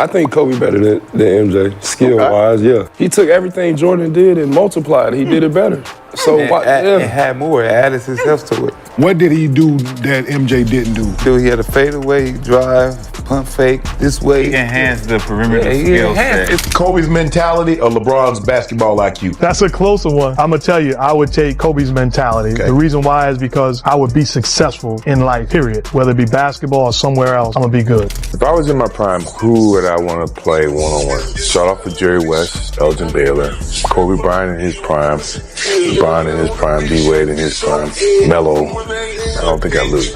I think Kobe better than MJ, skill-wise, yeah. He took everything Jordan did and multiplied it. He did it better. So it had more. It added himself to it. What did he do that MJ didn't do? Dude, he had a fadeaway drive, pump fake, this way. He enhanced the perimeter skill set. It's Kobe's mentality or LeBron's basketball IQ? That's a closer one. I'm gonna tell you, I would take Kobe's mentality. Okay. The reason why is because I would be successful in life, period. Whether it be basketball or somewhere else, I'm gonna be good. If I was in my prime, who would I want to play one-on-one? Start off with Jerry West, Elgin Baylor, Kobe Bryant in his prime, LeBron in his prime, D-Wade in his prime, Melo. I don't think I lose.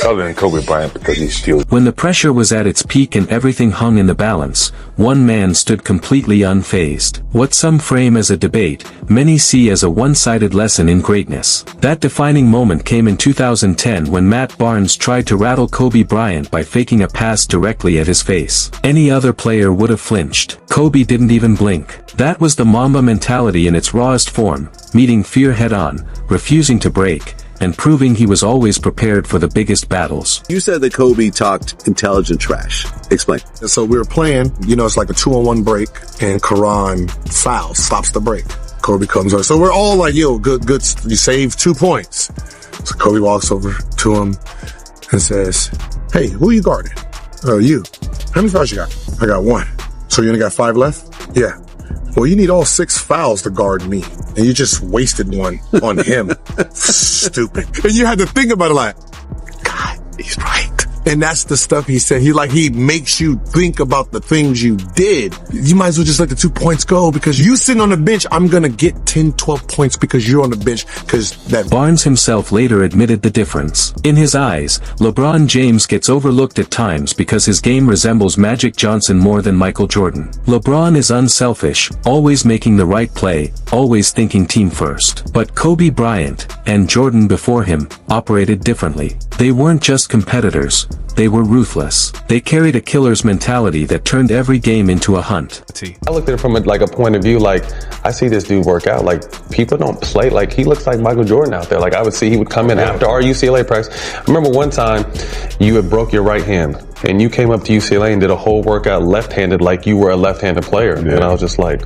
Other than Kobe Bryant because he's still. When the pressure was at its peak and everything hung in the balance, one man stood completely unfazed. What some frame as a debate, many see as a one-sided lesson in greatness. That defining moment came in 2010 when Matt Barnes tried to rattle Kobe Bryant by faking a pass directly at his face. Any other player would have flinched. Kobe didn't even blink. That was the Mamba mentality in its rawest form, meeting fear head-on, refusing to break, and proving he was always prepared for the biggest battles. You said that Kobe talked intelligent trash. Explain. So we were playing, it's like a 2-on-1 break, and Karan fouls, stops the break. Kobe comes over. So we're all like, yo, good, you saved 2 points. So Kobe walks over to him and says, hey, who you guarding? Oh, you. How many fouls you got? I got 1. So you only got 5 left? Yeah. Well, you need all 6 fouls to guard me. And you just wasted one on him. Stupid. And you had to think about it like, God, he's right. And that's the stuff he said. He makes you think about the things you did. You might as well just let the 2 points go because you sitting on the bench, I'm going to get 10, 12 points because you're on the bench because that. Barnes himself later admitted the difference. In his eyes, LeBron James gets overlooked at times because his game resembles Magic Johnson more than Michael Jordan. LeBron is unselfish, always making the right play, always thinking team first. But Kobe Bryant, and Jordan before him, operated differently. They weren't just competitors. They were ruthless. They carried a killer's mentality that turned every game into a hunt. I looked at it from a point of view, I see this dude work out. People don't play. He looks like Michael Jordan out there. I would see he would come in after our UCLA practice. I remember one time you had broke your right hand and you came up to UCLA and did a whole workout left-handed like you were a left-handed player. Yeah. And I was just like...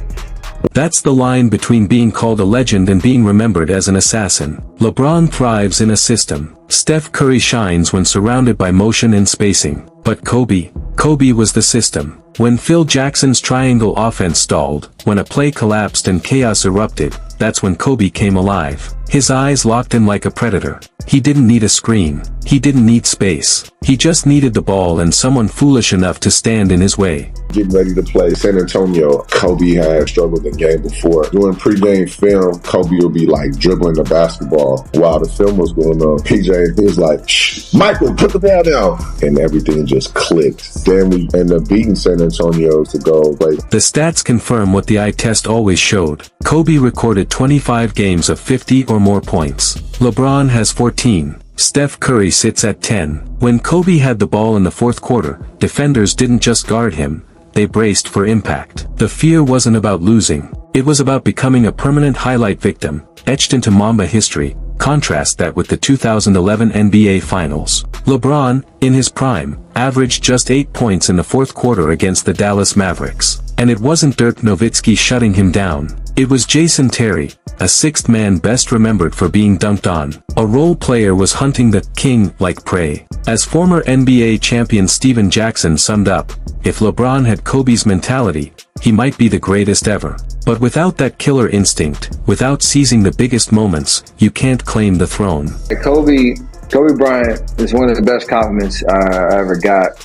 That's the line between being called a legend and being remembered as an assassin. LeBron thrives in a system. Steph Curry shines when surrounded by motion and spacing. But Kobe was the system. When Phil Jackson's triangle offense stalled, when a play collapsed and chaos erupted, that's when Kobe came alive. His eyes locked in like a predator. He didn't need a screen. He didn't need space. He just needed the ball and someone foolish enough to stand in his way. Getting ready to play San Antonio, Kobe had struggled the game before. During pregame film, Kobe would be dribbling the basketball while the film was going on. PJ, he was like, shh, Michael, put the ball down. And everything just clicked. Then we ended up beating San Antonio to go. The stats confirm what the eye test always showed. Kobe recorded 25 games of 50 or more points. LeBron has 14. Steph Curry sits at 10. When Kobe had the ball in the fourth quarter, defenders didn't just guard him. They braced for impact. The fear wasn't about losing. It was about becoming a permanent highlight victim, etched into Mamba history. Contrast that with the 2011 NBA Finals. LeBron, in his prime, averaged just 8 points in the fourth quarter against the Dallas Mavericks. And it wasn't Dirk Nowitzki shutting him down. It was Jason Terry, a sixth man best remembered for being dunked on. A role player was hunting the king like prey. As former NBA champion Steven Jackson summed up, if LeBron had Kobe's mentality, he might be the greatest ever. But without that killer instinct, without seizing the biggest moments, you can't claim the throne. Kobe Bryant is one of the best compliments I ever got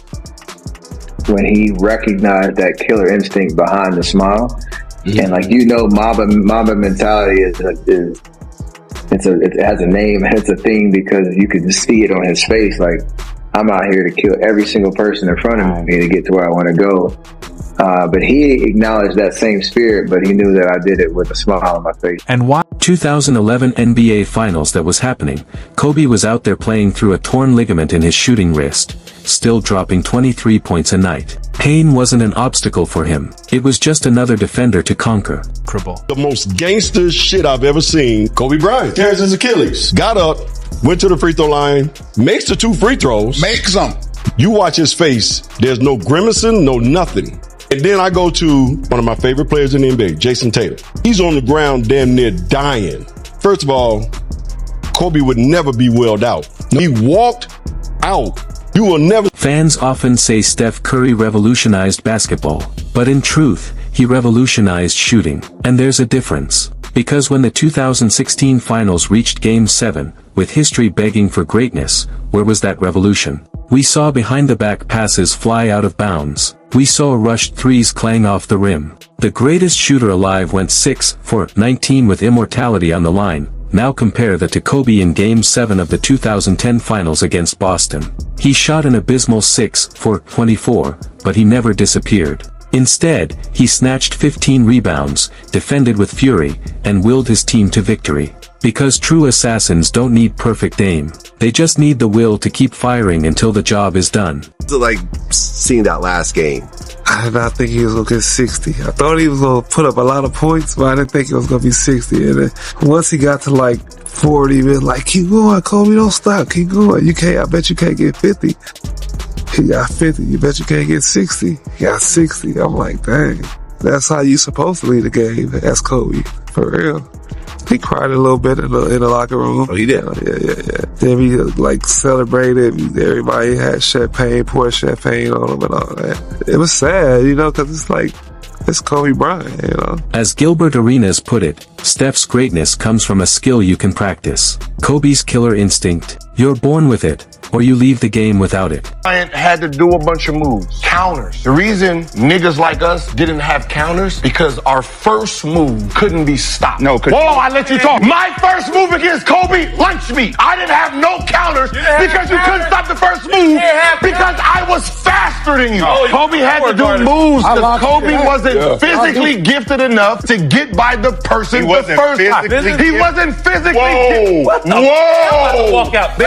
when he recognized that killer instinct behind the smile. Mm-hmm. And Mamba mentality it has a name, it's a thing because you can see it on his face. I'm out here to kill every single person in front of me to get to where I want to go. But he acknowledged that same spirit, but he knew that I did it with a smile on my face. And why? 2011 NBA Finals that was happening, Kobe was out there playing through a torn ligament in his shooting wrist, still dropping 23 points a night. Pain wasn't an obstacle for him. It was just another defender to conquer. The most gangster shit I've ever seen. Kobe Bryant tears his Achilles. Got up, went to the free throw line, makes the 2 free throws. Makes them. You watch his face, there's no grimacing, no nothing. And then I go to one of my favorite players in the NBA, Jason Tatum. He's on the ground damn near dying. First of all, Kobe would never be wheeled out. He walked out. You will never. Fans often say Steph Curry revolutionized basketball, but in truth, he revolutionized shooting. And there's a difference. Because when the 2016 finals reached Game 7, with history begging for greatness, where was that revolution? We saw behind-the-back passes fly out of bounds. We saw rushed threes clang off the rim. The greatest shooter alive went 6 for 19 with immortality on the line. Now compare that to Kobe in Game 7 of the 2010 finals against Boston. He shot an abysmal 6 for 24, but he never disappeared. Instead, he snatched 15 rebounds, defended with fury, and willed his team to victory. Because true assassins don't need perfect aim. They just need the will to keep firing until the job is done. So like seeing that last game. I did not think he was going to get 60. I thought he was going to put up a lot of points, but I didn't think it was going to be 60. And then once he got to like 40, it was like, keep going, Kobe, don't stop, keep going. I bet you can't get 50. He got 50. You bet you can't get 60. He got 60. I'm like, dang. That's how you supposed to lead the game. That's Kobe. For real. He cried a little bit in the locker room. Oh, he did? Yeah. Then we like celebrated. Everybody had champagne, poured champagne on him and all that. It was sad, because it's like, it's Kobe Bryant, As Gilbert Arenas put it, Steph's greatness comes from a skill you can practice. Kobe's killer instinct, you're born with it, or you leave the game without it. Bryant had to do a bunch of moves. Counters. The reason niggas like us didn't have counters, because our first move couldn't be stopped. No, whoa, I let you talk. My first move against Kobe, lunch meat. I didn't have no counters because you couldn't stop the first move because I was faster than you. Kobe had to do moves because Kobe wasn't physically gifted enough to get by the person the first time. He wasn't physically gifted. Whoa! Walk out.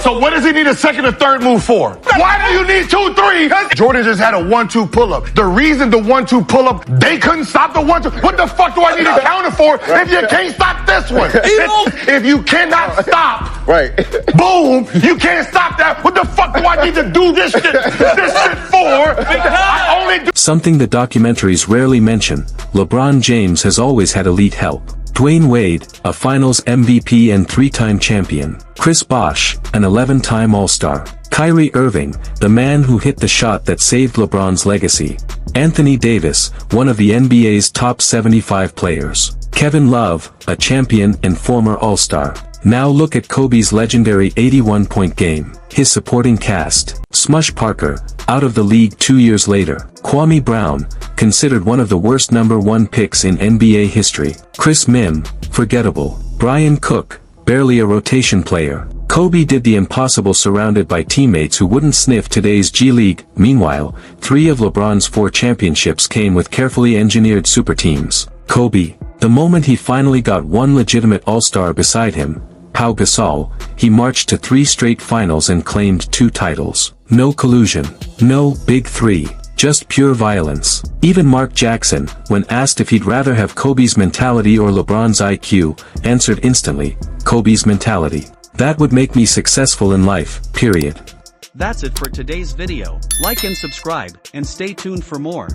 So what does he need a second or third move for? Why do you need 2, 3? Jordan just had a 1-2 pull-up. The reason the 1-2 pull-up, they couldn't stop the 1-2. What the fuck do I need a counter for if you can't stop this one? If you cannot stop, boom, you can't stop that. What the fuck do I need to do this shit for? I only do. Something the documentaries rarely mention, LeBron James has always had elite help. Dwayne Wade, a finals MVP and 3-time champion. Chris Bosh, an 11-time All-Star. Kyrie Irving, the man who hit the shot that saved LeBron's legacy. Anthony Davis, one of the NBA's top 75 players. Kevin Love, a champion and former All-Star. Now look at Kobe's legendary 81-point game. His supporting cast. Smush Parker, out of the league 2 years later. Kwame Brown, considered one of the worst #1 picks in NBA history. Chris Mim, forgettable. Brian Cook, barely a rotation player. Kobe did the impossible surrounded by teammates who wouldn't sniff today's G League. Meanwhile, 3 of LeBron's 4 championships came with carefully engineered super teams. Kobe, the moment he finally got one legitimate All-Star beside him, Pau Gasol, he marched to 3 straight finals and claimed 2 titles. No collusion. No Big 3. Just pure violence. Even Mark Jackson, when asked if he'd rather have Kobe's mentality or LeBron's IQ, answered instantly, Kobe's mentality. That would make me successful in life, period. That's it for today's video. Like and subscribe, and stay tuned for more.